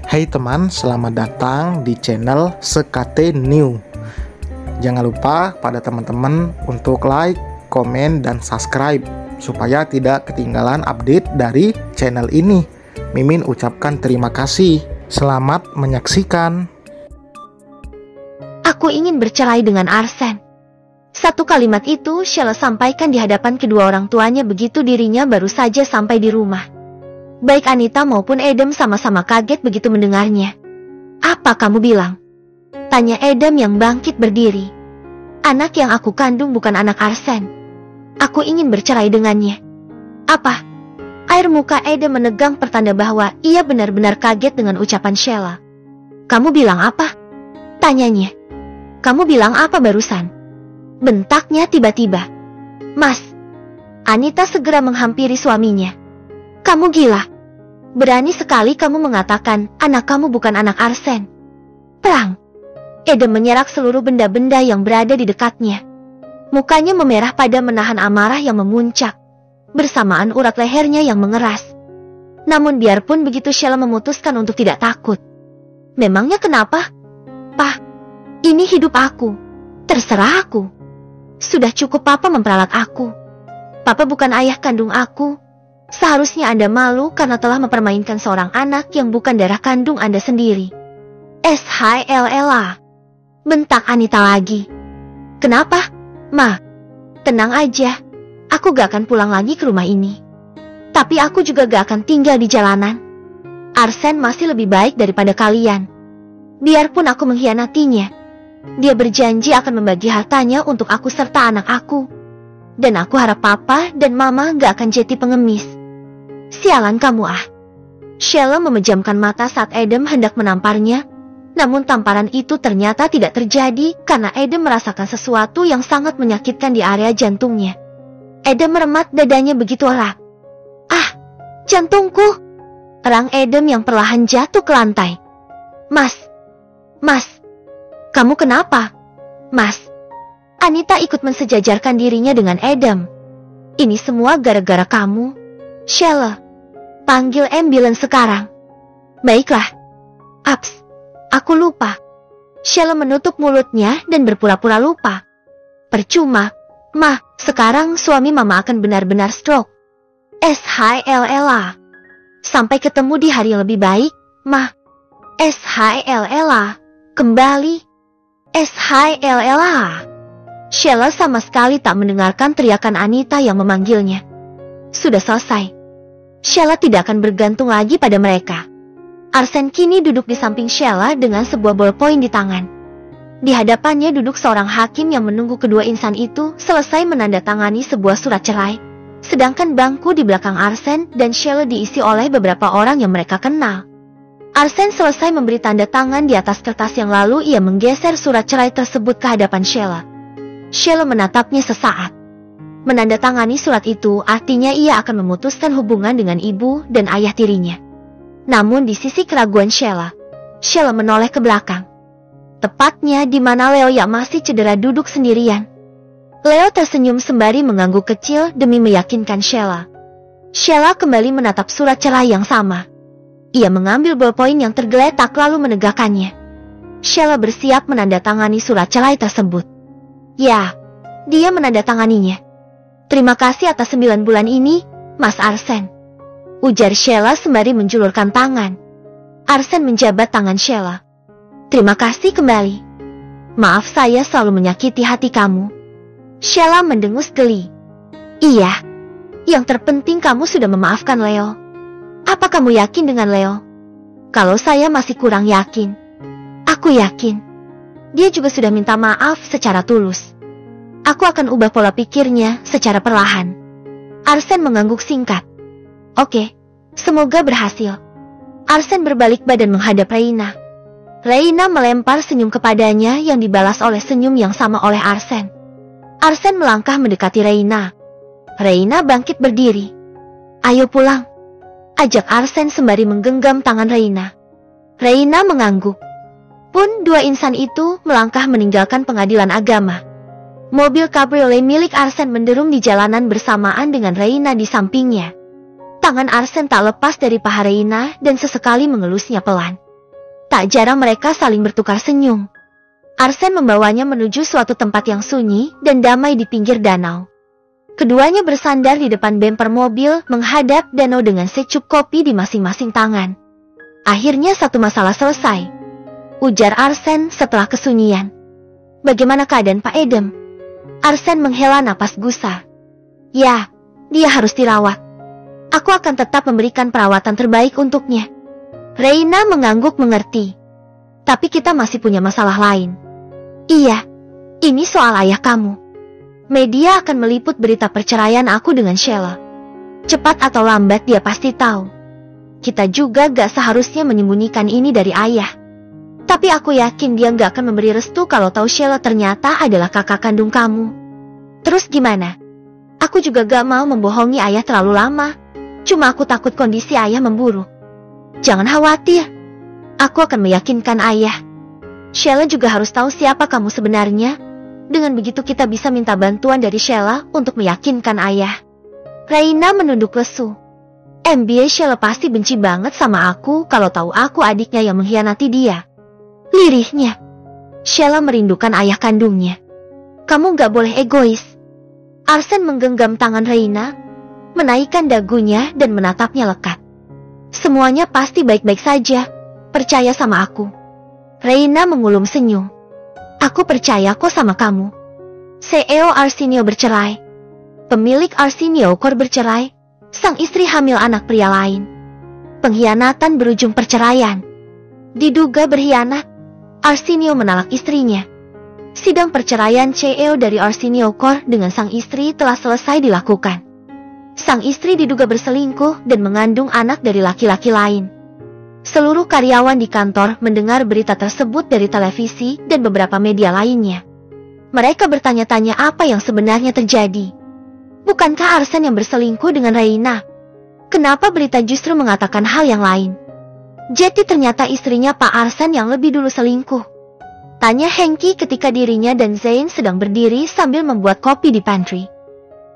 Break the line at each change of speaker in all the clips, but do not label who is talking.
Hai teman, selamat datang di channel SKT New. Jangan lupa pada teman-teman untuk like, komen, dan subscribe supaya tidak ketinggalan update dari channel ini. Mimin ucapkan terima kasih. Selamat menyaksikan.
Aku ingin bercerai dengan Arsen. Satu kalimat itu Sheila sampaikan di hadapan kedua orang tuanya begitu dirinya baru saja sampai di rumah. Baik Anita maupun Adam sama-sama kaget begitu mendengarnya. "Apa kamu bilang?" tanya Adam yang bangkit berdiri. "Anak yang aku kandung bukan anak Arsen. Aku ingin bercerai dengannya." "Apa?" Air muka Adam menegang pertanda bahwa ia benar-benar kaget dengan ucapan Sheila. "Kamu bilang apa?" tanyanya. "Kamu bilang apa barusan?" bentaknya tiba-tiba. "Mas." Anita segera menghampiri suaminya. "Kamu gila. Berani sekali kamu mengatakan anak kamu bukan anak Arsen." Perang. Adam menyerak seluruh benda-benda yang berada di dekatnya. Mukanya memerah pada menahan amarah yang memuncak, bersamaan urat lehernya yang mengeras. Namun biarpun begitu Sheila memutuskan untuk tidak takut. "Memangnya kenapa?" "Pak, ini hidup aku. Terserah aku. Sudah cukup Papa memperalat aku. Papa bukan ayah kandung aku. Seharusnya Anda malu karena telah mempermainkan seorang anak yang bukan darah kandung Anda sendiri." "SHLLA," bentak Anita lagi. "Kenapa, Ma? Tenang aja. Aku gak akan pulang lagi ke rumah ini. Tapi aku juga gak akan tinggal di jalanan. Arsen masih lebih baik daripada kalian. Biarpun aku mengkhianatinya, dia berjanji akan membagi hartanya untuk aku serta anak aku. Dan aku harap Papa dan Mama gak akan jadi pengemis." "Sialan kamu ah." Sheila memejamkan mata saat Adam hendak menamparnya. Namun tamparan itu ternyata tidak terjadi karena Adam merasakan sesuatu yang sangat menyakitkan di area jantungnya. Adam meremat dadanya begitu erat. "Ah, jantungku!" Erang Adam yang perlahan jatuh ke lantai. Mas, kamu kenapa?" "Mas." Anita ikut mensejajarkan dirinya dengan Adam. "Ini semua gara-gara kamu, Sheila. Panggil ambulans sekarang." "Baiklah." "Ups, aku lupa." Sheila menutup mulutnya dan berpura-pura lupa. "Percuma, Ma, sekarang suami Mama akan benar-benar stroke. SHLLA. Sampai ketemu di hari yang lebih baik, Ma. SHLLA. Kembali. SHLLA." Sheila sama sekali tak mendengarkan teriakan Anita yang memanggilnya. Sudah selesai. Sheila tidak akan bergantung lagi pada mereka. Arsen kini duduk di samping Sheila dengan sebuah ballpoint di tangan. Di hadapannya duduk seorang hakim yang menunggu kedua insan itu selesai menandatangani sebuah surat cerai. Sedangkan bangku di belakang Arsen dan Sheila diisi oleh beberapa orang yang mereka kenal. Arsen selesai memberi tanda tangan di atas kertas yang lalu ia menggeser surat cerai tersebut ke hadapan Sheila. Sheila menatapnya sesaat. Menandatangani surat itu artinya ia akan memutuskan hubungan dengan ibu dan ayah tirinya. Namun di sisi keraguan Sheila menoleh ke belakang. Tepatnya di mana Leo yang masih cedera duduk sendirian. Leo tersenyum sembari mengangguk kecil demi meyakinkan Sheila. Sheila kembali menatap surat cerai yang sama. Ia mengambil ballpoint yang tergeletak lalu menegakkannya. Sheila bersiap menandatangani surat cerai tersebut. Ya, dia menandatanganinya. "Terima kasih atas 9 bulan ini, Mas Arsen," ujar Sheila sembari menjulurkan tangan. Arsen menjabat tangan Sheila. "Terima kasih kembali. Maaf saya selalu menyakiti hati kamu." Sheila mendengus geli. "Iya, yang terpenting kamu sudah memaafkan Leo." "Apa kamu yakin dengan Leo?" "Kalau saya masih kurang yakin." "Aku yakin. Dia juga sudah minta maaf secara tulus. Aku akan ubah pola pikirnya secara perlahan." Arsen mengangguk singkat. "Oke, semoga berhasil." Arsen berbalik badan menghadap Reina. Reina melempar senyum kepadanya yang dibalas oleh senyum yang sama oleh Arsen. Arsen melangkah mendekati Reina. Reina bangkit berdiri. "Ayo pulang," ajak Arsen sembari menggenggam tangan Reina. Reina mengangguk. Pun dua insan itu melangkah meninggalkan pengadilan agama. Mobil cabriolet milik Arsen menderum di jalanan bersamaan dengan Reina di sampingnya. Tangan Arsen tak lepas dari paha Reina dan sesekali mengelusnya pelan. Tak jarang mereka saling bertukar senyum. Arsène membawanya menuju suatu tempat yang sunyi dan damai di pinggir danau. Keduanya bersandar di depan bemper mobil menghadap danau dengan secup kopi di masing-masing tangan. Akhirnya satu masalah selesai, ujar Arsène setelah kesunyian. Bagaimana keadaan Pak Edem? Arsène menghela napas gusar. Ya, dia harus dirawat. Aku akan tetap memberikan perawatan terbaik untuknya. Reina mengangguk mengerti. Tapi kita masih punya masalah lain. Iya, ini soal ayah kamu. Media akan meliput berita perceraian aku dengan Sheila. Cepat atau lambat dia pasti tahu. Kita juga gak seharusnya menyembunyikan ini dari ayah. Tapi aku yakin dia gak akan memberi restu kalau tahu Sheila ternyata adalah kakak kandung kamu. Terus gimana? Aku juga gak mau membohongi ayah terlalu lama. Cuma aku takut kondisi ayah memburuk. Jangan khawatir. Aku akan meyakinkan ayah. Sheila juga harus tahu siapa kamu sebenarnya. Dengan begitu kita bisa minta bantuan dari Sheila untuk meyakinkan ayah. Reina menunduk lesu. MBA Sheila pasti benci banget sama aku kalau tahu aku adiknya yang mengkhianati dia. Lirihnya. Sheila merindukan ayah kandungnya. Kamu gak boleh egois. Arsène menggenggam tangan Reina, menaikkan dagunya dan menatapnya lekat. Semuanya pasti baik-baik saja. Percaya sama aku. Reina mengulum senyum. Aku percaya kok sama kamu. CEO Arsenio bercerai. Pemilik Arsenio Core bercerai. Sang istri hamil anak pria lain. Pengkhianatan berujung perceraian. Diduga berkhianat, Arsenio menalak istrinya. Sidang perceraian CEO dari Arsenio Core dengan sang istri telah selesai dilakukan. Sang istri diduga berselingkuh dan mengandung anak dari laki-laki lain. Seluruh karyawan di kantor mendengar berita tersebut dari televisi dan beberapa media lainnya. Mereka bertanya-tanya apa yang sebenarnya terjadi. Bukankah Arsène yang berselingkuh dengan Reina? Kenapa berita justru mengatakan hal yang lain? Jadi ternyata istrinya Pak Arsène yang lebih dulu selingkuh. Tanya Hengki ketika dirinya dan Zain sedang berdiri sambil membuat kopi di pantry.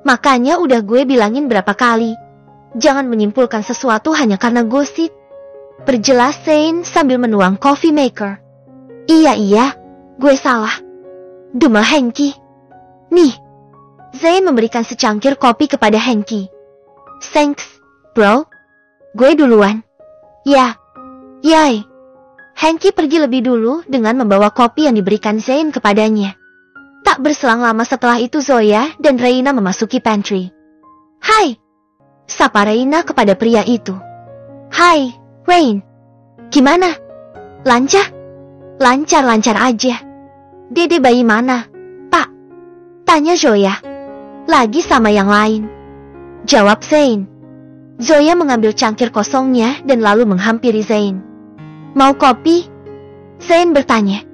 Makanya udah gue bilangin berapa kali. Jangan menyimpulkan sesuatu hanya karena gosip. Perjelas Zain sambil menuang coffee maker. Iya, gue salah. Dumel Hengki. Nih. Zain memberikan secangkir kopi kepada Hengki. Thanks, bro. Gue duluan. Ya. Yay. Hengki pergi lebih dulu dengan membawa kopi yang diberikan Zain kepadanya. Tak berselang lama setelah itu Zoya dan Reina memasuki pantry. Hai. Sapa Reina kepada pria itu. Hai, Rain. Gimana? Lancar? Lancar-lancar aja. Dede bayi mana, Pak? Tanya Zoya. Lagi sama yang lain. Jawab Zain. Zoya mengambil cangkir kosongnya dan lalu menghampiri Zain. Mau kopi? Zain bertanya.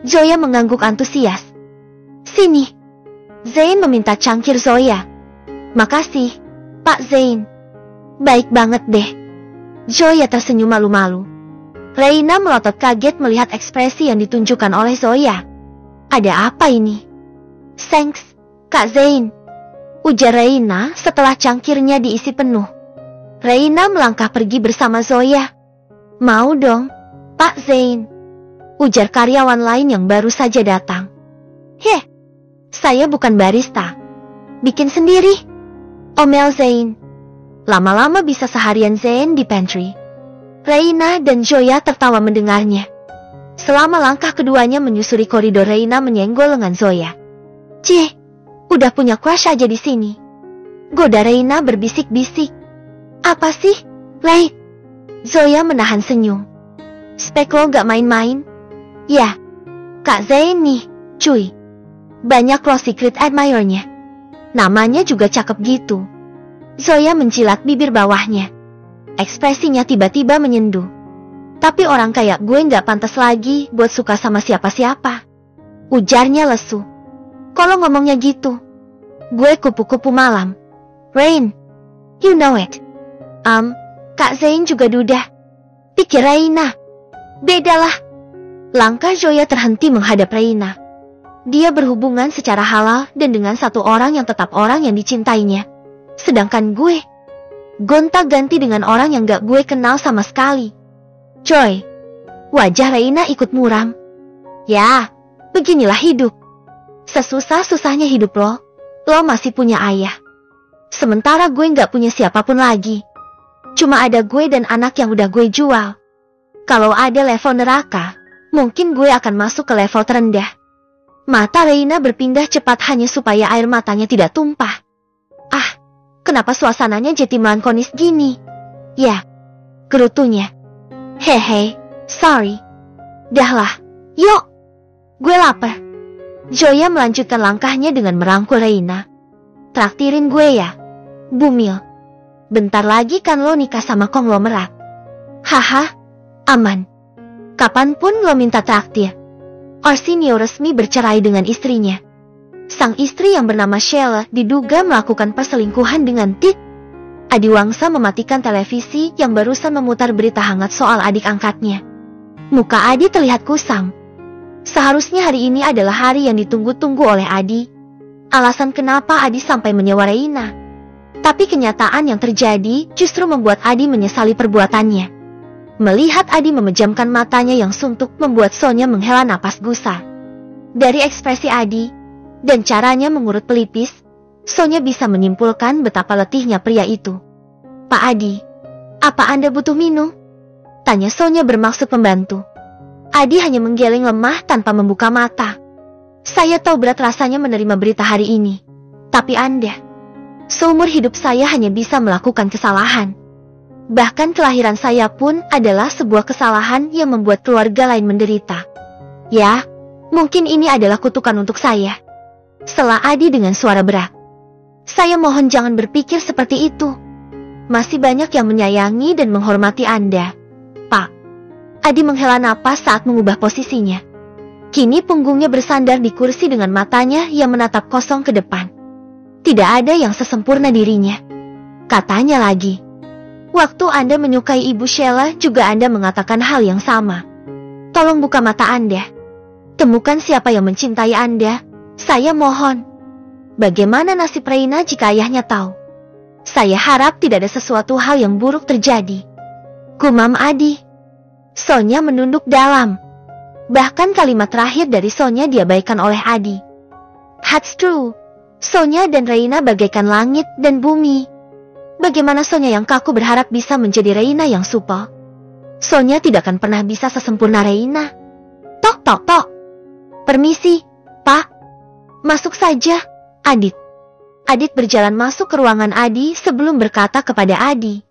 Zoya mengangguk antusias. Sini. Zain meminta cangkir Zoya. Makasih, Pak Zain. Baik banget deh. Zoya tersenyum malu-malu. Reina melotot kaget melihat ekspresi yang ditunjukkan oleh Zoya. Ada apa ini? Thanks, Kak Zain. Ujar Reina setelah cangkirnya diisi penuh. Reina melangkah pergi bersama Zoya. Mau dong, Pak Zain. Ujar karyawan lain yang baru saja datang. Heh, saya bukan barista. Bikin sendiri. Omel Zain. Lama-lama bisa seharian Zain di pantry. Reina dan Zoya tertawa mendengarnya. Selama langkah keduanya menyusuri koridor, Reina menyenggol lengan Zoya. Cih, udah punya crush aja di sini. Goda Reina berbisik-bisik. Apa sih, Lei? Zoya menahan senyum. Spek lo gak main-main? Ya, Kak Zain nih, cuy. Banyak lo secret admirer-nya. Namanya juga cakep gitu. Zoya mencilat bibir bawahnya. Ekspresinya tiba-tiba menyendu. Tapi orang kayak gue gak pantas lagi buat suka sama siapa-siapa. Ujarnya lesu. Kalau ngomongnya gitu, gue kupu-kupu malam. Rain, you know it. Kak Zain juga duda. Pikir Reina. Bedalah. Langkah Zoya terhenti menghadap Reina. Dia berhubungan secara halal dan dengan satu orang yang tetap orang yang dicintainya. Sedangkan gue gonta-ganti dengan orang yang gak gue kenal sama sekali. Coy, Wajah Reina ikut muram. Ya, beginilah hidup. Sesusah-susahnya hidup lo masih punya ayah. Sementara gue nggak punya siapapun lagi. Cuma ada gue dan anak yang udah gue jual. Kalau ada level neraka, mungkin gue akan masuk ke level terendah. Mata Reina berpindah cepat hanya supaya air matanya tidak tumpah. Ah, kenapa suasananya jadi melankolis gini? Ya, gerutunya. Hehe, sorry. Dahlah, yuk. Gue lapar. Joya melanjutkan langkahnya dengan merangkul Reina. Traktirin gue ya, Bumil. Bentar lagi kan lo nikah sama konglomerat. Haha, aman. Kapanpun lo minta traktir. Orsino resmi bercerai dengan istrinya. Sang istri yang bernama Sheila diduga melakukan perselingkuhan dengan Tit. Adiwangsa mematikan televisi yang barusan memutar berita hangat soal adik angkatnya. Muka Adi terlihat kusam. Seharusnya hari ini adalah hari yang ditunggu-tunggu oleh Adi. Alasan kenapa Adi sampai menyewa Reina. Tapi kenyataan yang terjadi justru membuat Adi menyesali perbuatannya. Melihat Adi memejamkan matanya yang suntuk membuat Sonya menghela napas gusar. Dari ekspresi Adi dan caranya mengurut pelipis, Sonya bisa menyimpulkan betapa letihnya pria itu. Pak Adi, apa Anda butuh minum? Tanya Sonya bermaksud membantu. Adi hanya menggeleng lemah tanpa membuka mata. Saya tahu berat rasanya menerima berita hari ini. Tapi Anda, seumur hidup saya hanya bisa melakukan kesalahan. Bahkan kelahiran saya pun adalah sebuah kesalahan yang membuat keluarga lain menderita. Ya, mungkin ini adalah kutukan untuk saya. Sela Adi dengan suara berat. Saya mohon jangan berpikir seperti itu. Masih banyak yang menyayangi dan menghormati Anda, Pak. Adi menghela napas saat mengubah posisinya. Kini punggungnya bersandar di kursi dengan matanya yang menatap kosong ke depan. Tidak ada yang sesempurna dirinya. Katanya lagi. Waktu Anda menyukai Ibu Sheila juga Anda mengatakan hal yang sama. Tolong buka mata Anda. Temukan siapa yang mencintai Anda. Saya mohon. Bagaimana nasib Reina jika ayahnya tahu? Saya harap tidak ada sesuatu hal yang buruk terjadi. Gumam Adi. Sonya menunduk dalam. Bahkan kalimat terakhir dari Sonya diabaikan oleh Adi. That's true. Sonya dan Reina bagaikan langit dan bumi. Bagaimana Sonya yang kaku berharap bisa menjadi Reina yang supel? Sonya tidak akan pernah bisa sesempurna Reina. Tok tok tok. Permisi, Pak. Masuk saja, Adit. Adit berjalan masuk ke ruangan Adi sebelum berkata kepada Adi.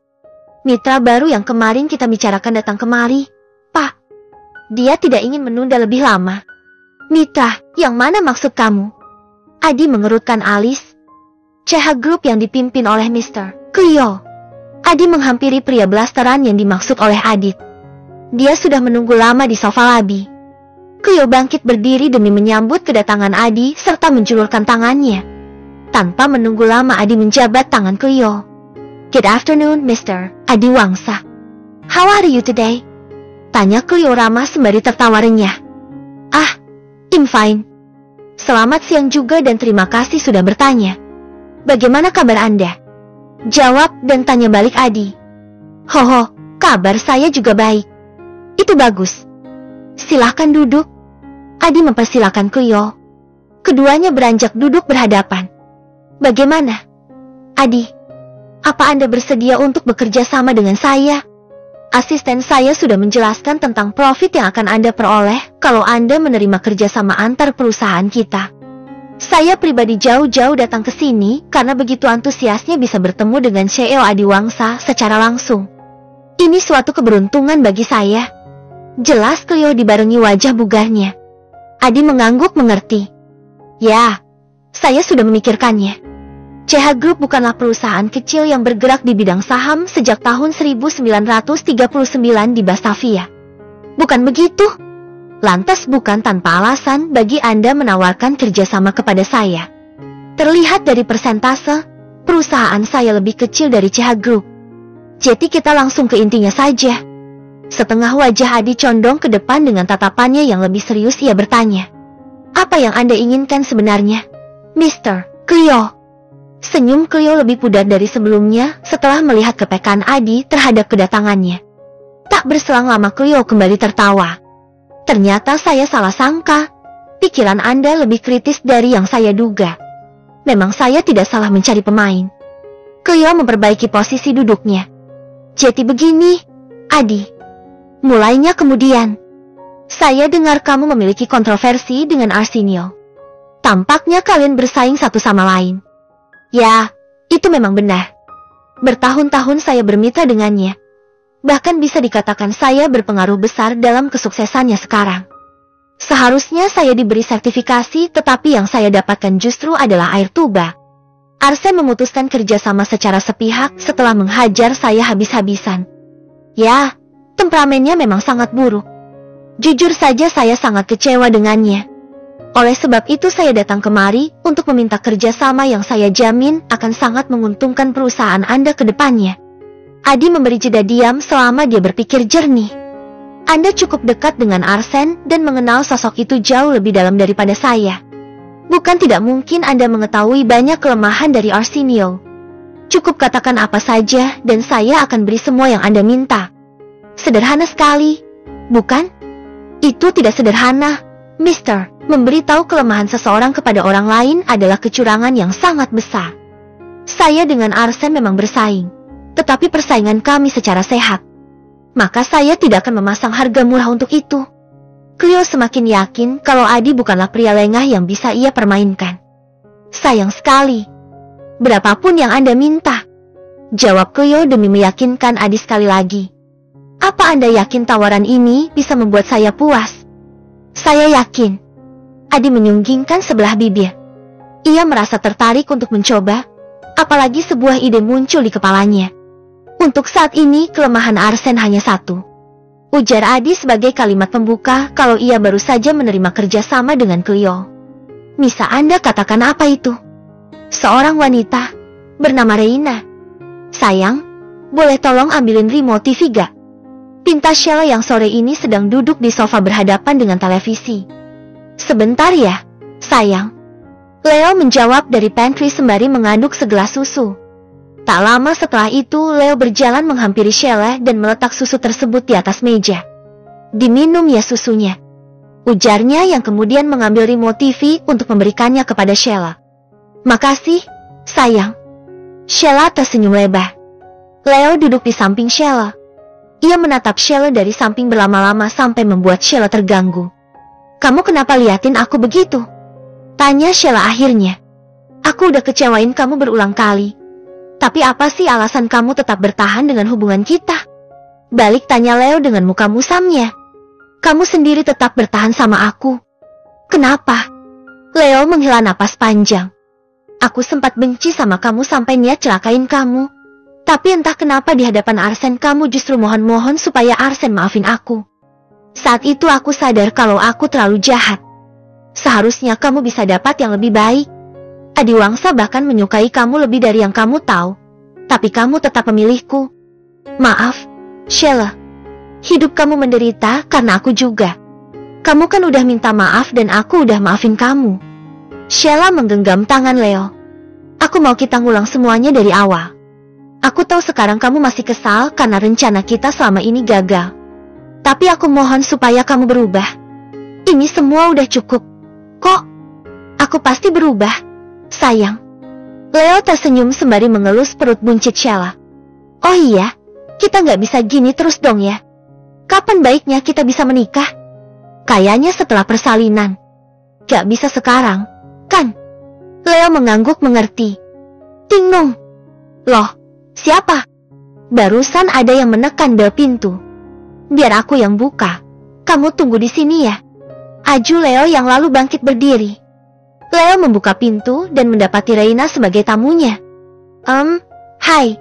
Mitra baru yang kemarin kita bicarakan datang kemari, Pak. Dia tidak ingin menunda lebih lama. Mitra, yang mana maksud kamu? Adi mengerutkan alis. CH Group yang dipimpin oleh Mr. Cleo. Adi menghampiri pria blasteran yang dimaksud oleh Adit. Dia sudah menunggu lama di sofa labi. Cleo bangkit berdiri demi menyambut kedatangan Adi serta menjulurkan tangannya. Tanpa menunggu lama Adi menjabat tangan Cleo. Good afternoon, Mr. Adiwangsa. How are you today? Tanya Cleo ramah sembari tertawa renyah. Ah, I'm fine. Selamat siang juga dan terima kasih sudah bertanya. Bagaimana kabar Anda? Jawab dan tanya balik Adi. Hoho, kabar saya juga baik. Itu bagus. Silahkan duduk. Adi mempersilahkan Cleo. Keduanya beranjak duduk berhadapan. Bagaimana? Adi, apa Anda bersedia untuk bekerja sama dengan saya? Asisten saya sudah menjelaskan tentang profit yang akan Anda peroleh kalau Anda menerima kerjasama antar perusahaan kita. Saya pribadi jauh-jauh datang ke sini karena begitu antusiasnya bisa bertemu dengan CEO Adiwangsa secara langsung. Ini suatu keberuntungan bagi saya. Jelas Cleo dibarengi wajah bugarnya. Adi mengangguk mengerti. Ya, saya sudah memikirkannya. CH Group bukanlah perusahaan kecil yang bergerak di bidang saham sejak tahun 1939 di Batavia. Bukan begitu? Lantas bukan tanpa alasan bagi Anda menawarkan kerjasama kepada saya. Terlihat dari persentase, perusahaan saya lebih kecil dari CH Group. Jadi kita langsung ke intinya saja. Setengah wajah Adi condong ke depan dengan tatapannya yang lebih serius ia bertanya. Apa yang Anda inginkan sebenarnya, Mr. Cleo? Senyum Cleo lebih pudar dari sebelumnya setelah melihat kepekaan Adi terhadap kedatangannya. Tak Tak berselang lama Cleo kembali tertawa. Ternyata saya salah sangka. Pikiran Anda lebih kritis dari yang saya duga. Memang saya tidak salah mencari pemain. Cleo memperbaiki posisi duduknya. Jadi begini, Adi. Mulainya kemudian. Saya dengar kamu memiliki kontroversi dengan Arsenio. Tampaknya kalian bersaing satu sama lain. Ya, itu memang benar. Bertahun-tahun saya bermitra dengannya. Bahkan bisa dikatakan saya berpengaruh besar dalam kesuksesannya sekarang. Seharusnya saya diberi sertifikasi, tetapi yang saya dapatkan justru adalah air tuba. Arsen memutuskan kerjasama secara sepihak setelah menghajar saya habis-habisan. Ya, temperamennya memang sangat buruk. Jujur saja saya sangat kecewa dengannya. Oleh sebab itu saya datang kemari untuk meminta kerjasama yang saya jamin akan sangat menguntungkan perusahaan Anda ke depannya. Adi memberi jeda diam selama dia berpikir jernih. Anda cukup dekat dengan Arsen dan mengenal sosok itu jauh lebih dalam daripada saya. Bukan tidak mungkin Anda mengetahui banyak kelemahan dari Arsenio. Cukup katakan apa saja dan saya akan beri semua yang Anda minta. Sederhana sekali, bukan? Itu tidak sederhana, Mister. Memberitahu kelemahan seseorang kepada orang lain adalah kecurangan yang sangat besar. Saya dengan Arsen memang bersaing, tetapi persaingan kami secara sehat. Maka saya tidak akan memasang harga murah untuk itu. Cleo semakin yakin kalau Adi bukanlah pria lengah yang bisa ia permainkan. Sayang sekali. Berapapun yang Anda minta. Jawab Cleo demi meyakinkan Adi sekali lagi. Apa Anda yakin tawaran ini bisa membuat saya puas? Saya yakin. Adi menyunggingkan sebelah bibir. Ia merasa tertarik untuk mencoba, apalagi sebuah ide muncul di kepalanya. Untuk saat ini kelemahan Arsen hanya satu. Ujar Adi sebagai kalimat pembuka kalau ia baru saja menerima kerjasama dengan Cleo. Bisa Anda katakan apa itu? Seorang wanita bernama Reina. Sayang, boleh tolong ambilin remote TV gak? Pinta Sheila yang sore ini sedang duduk di sofa berhadapan dengan televisi. Sebentar ya, sayang. Leo menjawab dari pantry sembari mengaduk segelas susu. Tak lama setelah itu, Leo berjalan menghampiri Sheila dan meletak susu tersebut di atas meja. Diminum ya susunya, ujarnya yang kemudian mengambil remote TV untuk memberikannya kepada Sheila. Makasih, sayang. Sheila tersenyum lebar. Leo duduk di samping Sheila. Ia menatap Sheila dari samping berlama-lama sampai membuat Sheila terganggu. Kamu kenapa liatin aku begitu? Tanya Sheila akhirnya. Aku udah kecewain kamu berulang kali. Tapi apa sih alasan kamu tetap bertahan dengan hubungan kita? Balik tanya Leo dengan muka musamnya. Kamu sendiri tetap bertahan sama aku. Kenapa? Leo menghela napas panjang. Aku sempat benci sama kamu sampai niat celakain kamu. Tapi entah kenapa di hadapan Arsen kamu justru mohon-mohon supaya Arsen maafin aku. Saat itu aku sadar kalau aku terlalu jahat. Seharusnya kamu bisa dapat yang lebih baik. Adiwangsa bahkan menyukai kamu lebih dari yang kamu tahu. Tapi kamu tetap memilihku. Maaf, Sheila. Hidup kamu menderita karena aku juga. Kamu kan udah minta maaf dan aku udah maafin kamu. Sheila menggenggam tangan Leo. Aku mau kita ngulang semuanya dari awal. Aku tahu sekarang kamu masih kesal karena rencana kita selama ini gagal. Tapi aku mohon supaya kamu berubah. Ini semua udah cukup. Kok? Aku pasti berubah, sayang. Leo tersenyum sembari mengelus perut buncit Sheila. Oh iya, kita nggak bisa gini terus dong ya. Kapan baiknya kita bisa menikah? Kayaknya setelah persalinan. Gak bisa sekarang, kan? Leo mengangguk mengerti. Ting-nung. Loh, siapa? Barusan ada yang menekan bel pintu. Biar aku yang buka. Kamu tunggu di sini ya. Aju Leo yang lalu bangkit berdiri. Leo membuka pintu dan mendapati Reina sebagai tamunya. Hai.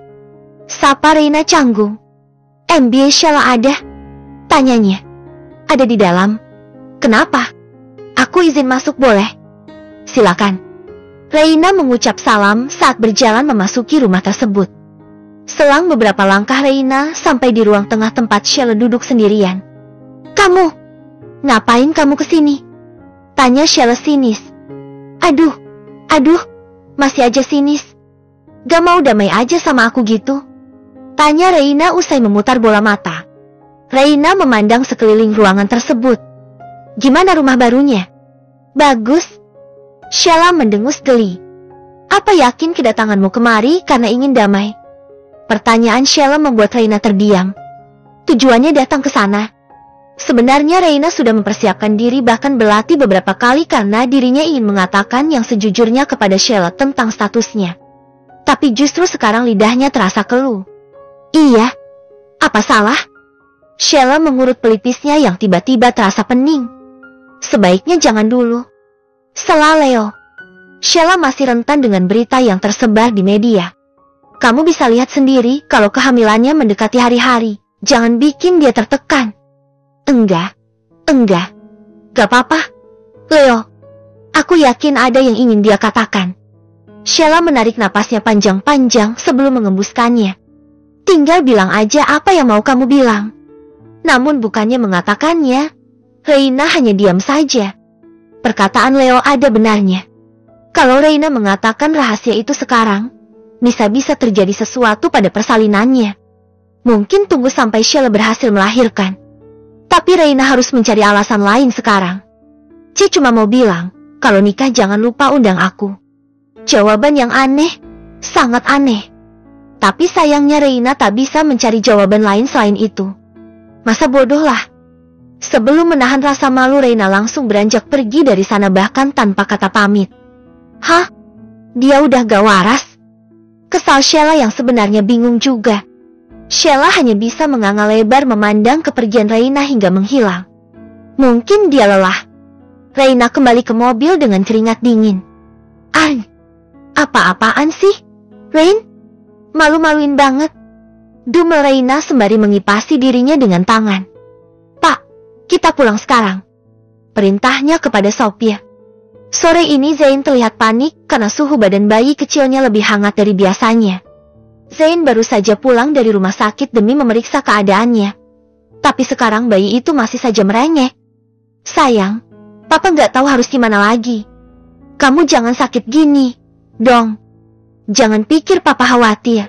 Sapa Reina canggung. MB Sheila ada? Tanyanya. Ada di dalam. Kenapa? Aku izin masuk boleh? Silakan. Reina mengucap salam saat berjalan memasuki rumah tersebut. Selang beberapa langkah Reina sampai di ruang tengah tempat Sheila duduk sendirian. Kamu, ngapain kamu kesini? Tanya Sheila sinis. Aduh, masih aja sinis. Gak mau damai aja sama aku gitu? Tanya Reina usai memutar bola mata. Reina memandang sekeliling ruangan tersebut. Gimana rumah barunya? Bagus. Sheila mendengus geli. Apa yakin kedatanganmu kemari karena ingin damai? Pertanyaan Sheila membuat Reina terdiam. Tujuannya datang ke sana. Sebenarnya Reina sudah mempersiapkan diri, bahkan berlatih beberapa kali karena dirinya ingin mengatakan yang sejujurnya kepada Sheila tentang statusnya. Tapi justru sekarang lidahnya terasa keluh. Iya, apa salah? Sheila mengurut pelipisnya yang tiba-tiba terasa pening. Sebaiknya jangan dulu. Sela Leo. Sheila masih rentan dengan berita yang tersebar di media. Kamu bisa lihat sendiri kalau kehamilannya mendekati hari-hari. Jangan bikin dia tertekan. Enggak. Gak apa-apa. Leo, aku yakin ada yang ingin dia katakan. Sheila menarik napasnya panjang-panjang sebelum mengembuskannya. Tinggal bilang aja apa yang mau kamu bilang. Namun bukannya mengatakannya, Reina hanya diam saja. Perkataan Leo ada benarnya. Kalau Reina mengatakan rahasia itu sekarang, bisa-bisa terjadi sesuatu pada persalinannya. Mungkin tunggu sampai Sheila berhasil melahirkan. Tapi Reina harus mencari alasan lain sekarang. C cuma mau bilang, kalau nikah jangan lupa undang aku. Jawaban yang aneh, sangat aneh. Tapi sayangnya Reina tak bisa mencari jawaban lain selain itu. Masa bodoh lah. Sebelum menahan rasa malu, Reina langsung beranjak pergi dari sana bahkan tanpa kata pamit. Hah? Dia udah gak waras? Kesal Sheila yang sebenarnya bingung juga. Sheila hanya bisa menganga lebar memandang kepergian Reina hingga menghilang. Mungkin dia lelah. Reina kembali ke mobil dengan keringat dingin. Apa-apaan sih? Rain? Malu-maluin banget. Dumel Reina sembari mengipasi dirinya dengan tangan. Pak, kita pulang sekarang. Perintahnya kepada sopir. Sore ini Zain terlihat panik karena suhu badan bayi kecilnya lebih hangat dari biasanya. Zain baru saja pulang dari rumah sakit demi memeriksa keadaannya. Tapi sekarang bayi itu masih saja merengek. Sayang, Papa nggak tahu harus gimana lagi. Kamu jangan sakit gini, dong. Jangan pikir Papa khawatir.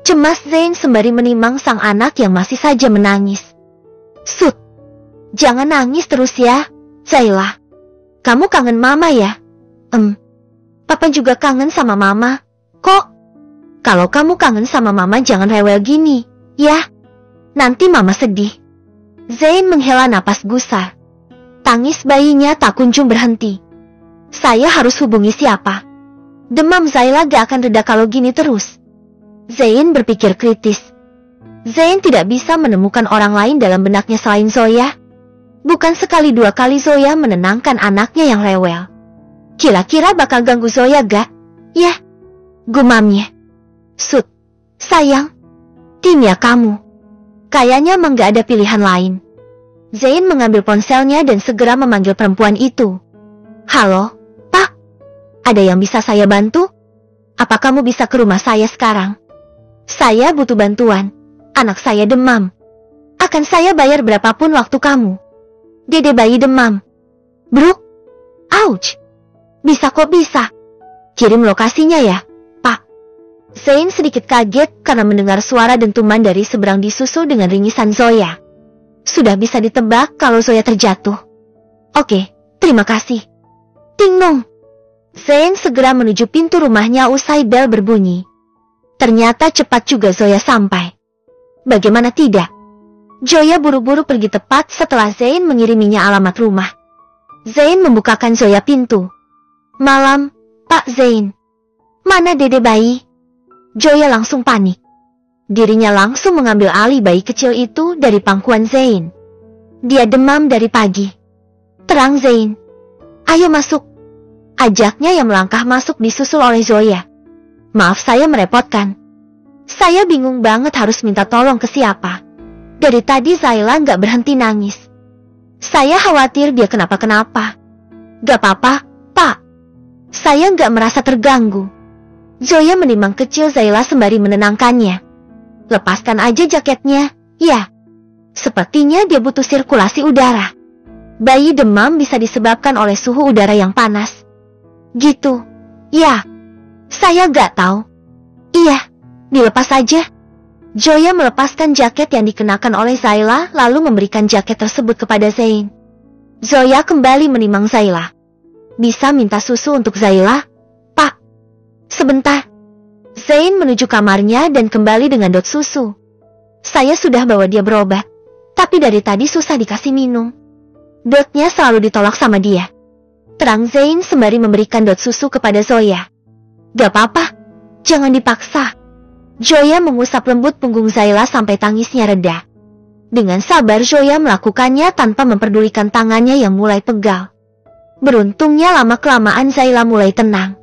Cemas Zain sembari menimang sang anak yang masih saja menangis. Sud, jangan nangis terus ya, Zayla. Kamu kangen Mama ya? Papa juga kangen sama Mama. Kok? Kalau kamu kangen sama Mama jangan rewel gini, ya. Nanti Mama sedih. Zain menghela napas gusar. Tangis bayinya tak kunjung berhenti. Saya harus hubungi siapa? Demam Zayla gak akan reda kalau gini terus. Zain berpikir kritis. Zain tidak bisa menemukan orang lain dalam benaknya selain Zoya. Bukan sekali dua kali Zoya menenangkan anaknya yang rewel. Kira-kira bakal ganggu Zoya gak? Yah, gumamnya. Sud, sayang, tim ya kamu. Kayaknya emang gak ada pilihan lain. Zain mengambil ponselnya dan segera memanggil perempuan itu. Halo, Pak. Ada yang bisa saya bantu? Apa kamu bisa ke rumah saya sekarang? Saya butuh bantuan. Anak saya demam. Akan saya bayar berapapun waktu kamu. Dede bayi demam. Bruk. Ouch. Bisa kok bisa. Kirim lokasinya ya, Pak. Zain sedikit kaget karena mendengar suara dentuman dari seberang disusul dengan ringisan Zoya. Sudah bisa ditebak kalau Zoya terjatuh. Oke, terima kasih. Ting nong. Zain segera menuju pintu rumahnya usai bel berbunyi. Ternyata cepat juga Zoya sampai. Bagaimana tidak? Zoya buru-buru pergi tepat setelah Zain mengiriminya alamat rumah. Zain membukakan Zoya pintu. Malam, Pak Zain. Mana dede bayi? Zoya langsung panik. Dirinya langsung mengambil alih bayi kecil itu dari pangkuan Zain. Dia demam dari pagi. Terang Zain. Ayo masuk. Ajaknya yang melangkah masuk disusul oleh Zoya. Maaf saya merepotkan. Saya bingung banget harus minta tolong ke siapa. Dari tadi Zayla nggak berhenti nangis. Saya khawatir dia kenapa-kenapa. Gak apa-apa, Pak. Saya nggak merasa terganggu. Zoya menimang kecil Zayla sembari menenangkannya. Lepaskan aja jaketnya, ya. Sepertinya dia butuh sirkulasi udara. Bayi demam bisa disebabkan oleh suhu udara yang panas. Gitu, ya. Saya gak tahu. Iya, dilepas aja. Zoya melepaskan jaket yang dikenakan oleh Zayla lalu memberikan jaket tersebut kepada Zain. Zoya kembali menimang Zayla. Bisa minta susu untuk Zayla? Pak. Sebentar. Zain menuju kamarnya dan kembali dengan dot susu. Saya sudah bawa dia berobat, tapi dari tadi susah dikasih minum. Dotnya selalu ditolak sama dia. Terang Zain sembari memberikan dot susu kepada Zoya. Gak apa-apa, jangan dipaksa. Zoya mengusap lembut punggung Zayla sampai tangisnya reda. Dengan sabar Zoya melakukannya tanpa memperdulikan tangannya yang mulai pegal. Beruntungnya lama-kelamaan Zayla mulai tenang.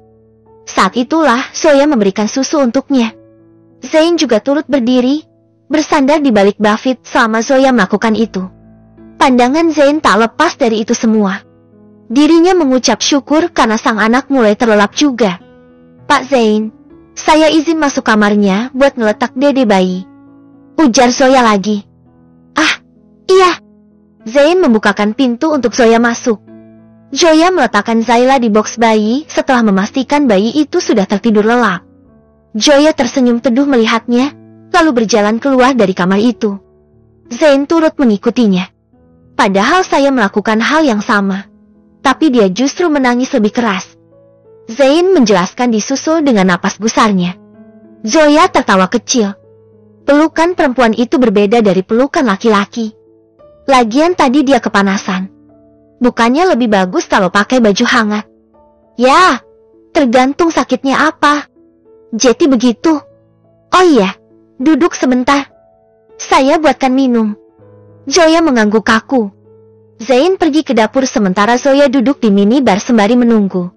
Saat itulah Zoya memberikan susu untuknya. Zain juga turut berdiri, bersandar di balik Buffett selama Zoya melakukan itu. Pandangan Zain tak lepas dari itu semua. Dirinya mengucap syukur karena sang anak mulai terlelap juga. Pak Zain, saya izin masuk kamarnya buat ngeletak dede bayi. Ujar Zoya lagi. Ah, iya. Zain membukakan pintu untuk Zoya masuk. Zoya meletakkan Zayla di box bayi setelah memastikan bayi itu sudah tertidur lelap. Zoya tersenyum teduh melihatnya, lalu berjalan keluar dari kamar itu. Zain turut mengikutinya. Padahal saya melakukan hal yang sama, tapi dia justru menangis lebih keras. Zain menjelaskan disusul dengan napas gusarnya. Zoya tertawa kecil. Pelukan perempuan itu berbeda dari pelukan laki-laki. Lagian tadi dia kepanasan. Bukannya lebih bagus kalau pakai baju hangat? Ya, tergantung sakitnya apa. Jadi begitu. Oh iya, duduk sebentar. Saya buatkan minum. Zoya mengangguk kaku. Zain pergi ke dapur sementara Zoya duduk di minibar sembari menunggu.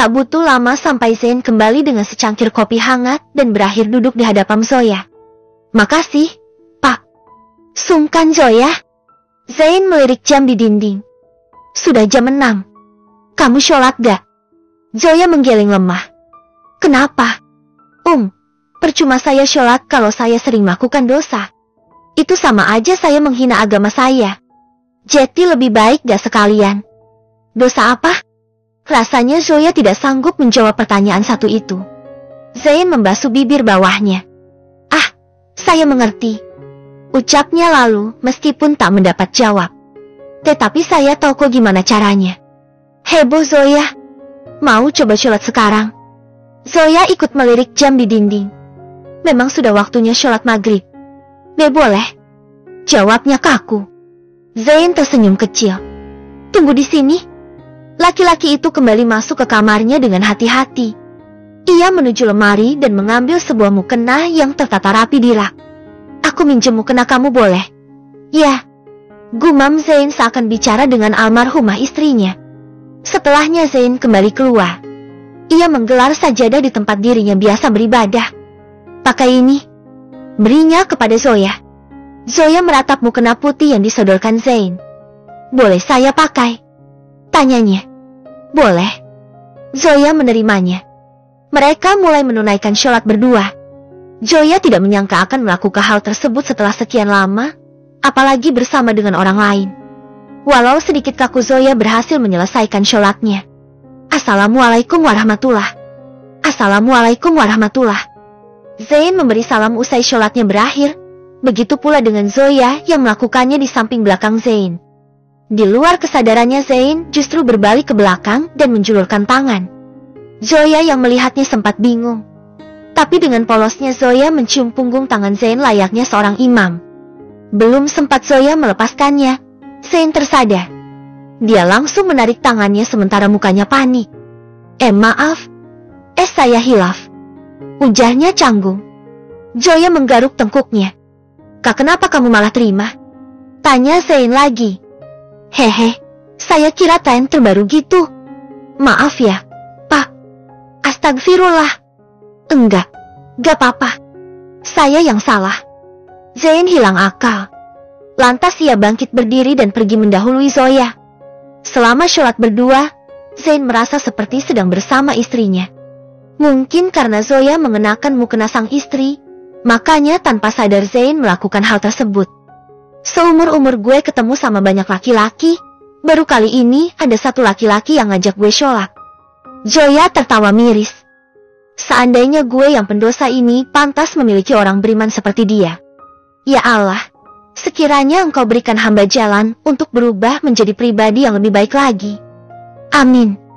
Tak butuh lama sampai Zain kembali dengan secangkir kopi hangat dan berakhir duduk di hadapan Zoya. Makasih, Pak. Sungkan Zoya. Zain melirik jam di dinding. Sudah jam 6. Kamu sholat gak? Zoya menggeleng lemah. Kenapa? Percuma saya sholat kalau saya sering melakukan dosa. Itu sama aja saya menghina agama saya. Jadi lebih baik gak sekalian. Dosa apa? Rasanya Zoya tidak sanggup menjawab pertanyaan satu itu. Zain membasuh bibir bawahnya. Ah, saya mengerti. Ucapnya lalu meskipun tak mendapat jawab. Tetapi saya tahu kok gimana caranya. Heboh Zoya. Mau coba sholat sekarang? Zoya ikut melirik jam di dinding. Memang sudah waktunya sholat maghrib. Boleh. Jawabnya kaku. Zain tersenyum kecil. Tunggu di sini. Laki-laki itu kembali masuk ke kamarnya dengan hati-hati. Ia menuju lemari dan mengambil sebuah mukena yang tertata rapi di rak. Aku minjem mukena kamu boleh? Ya. Gumam Zain seakan bicara dengan almarhumah istrinya. Setelahnya Zain kembali keluar. Ia menggelar sajadah di tempat dirinya biasa beribadah. Pakai ini. Berinya kepada Zoya. Zoya meratap mukena putih yang disodorkan Zain. Boleh saya pakai? Tanyanya. Boleh. Zoya menerimanya. Mereka mulai menunaikan sholat berdua. Zoya tidak menyangka akan melakukan hal tersebut setelah sekian lama, apalagi bersama dengan orang lain. Walau sedikit kaku, Zoya berhasil menyelesaikan sholatnya. Assalamualaikum warahmatullah. Assalamualaikum warahmatullah. Zain memberi salam usai sholatnya berakhir. Begitu pula dengan Zoya yang melakukannya di samping belakang Zain. Di luar kesadarannya Zain justru berbalik ke belakang dan menjulurkan tangan. Zoya yang melihatnya sempat bingung. Tapi dengan polosnya Zoya mencium punggung tangan Zain layaknya seorang imam. Belum sempat Zoya melepaskannya, Zain tersadar. Dia langsung menarik tangannya sementara mukanya panik. Maaf. Saya hilaf. Ujarnya canggung. Zoya menggaruk tengkuknya. Kak, kenapa kamu malah terima? Tanya Zain lagi. Hehe, saya kira tren terbaru gitu. Maaf ya, Pak. Astagfirullah. Enggak, gak apa-apa. Saya yang salah. Zain hilang akal. Lantas ia bangkit berdiri dan pergi mendahului Zoya. Selama sholat berdua, Zain merasa seperti sedang bersama istrinya. Mungkin karena Zoya mengenakan mukena sang istri, makanya tanpa sadar Zain melakukan hal tersebut. Seumur-umur gue ketemu sama banyak laki-laki, baru kali ini ada satu laki-laki yang ngajak gue sholat. Zoya tertawa miris. Seandainya gue yang pendosa ini pantas memiliki orang beriman seperti dia. Ya Allah, sekiranya Engkau berikan hamba jalan untuk berubah menjadi pribadi yang lebih baik lagi. Amin.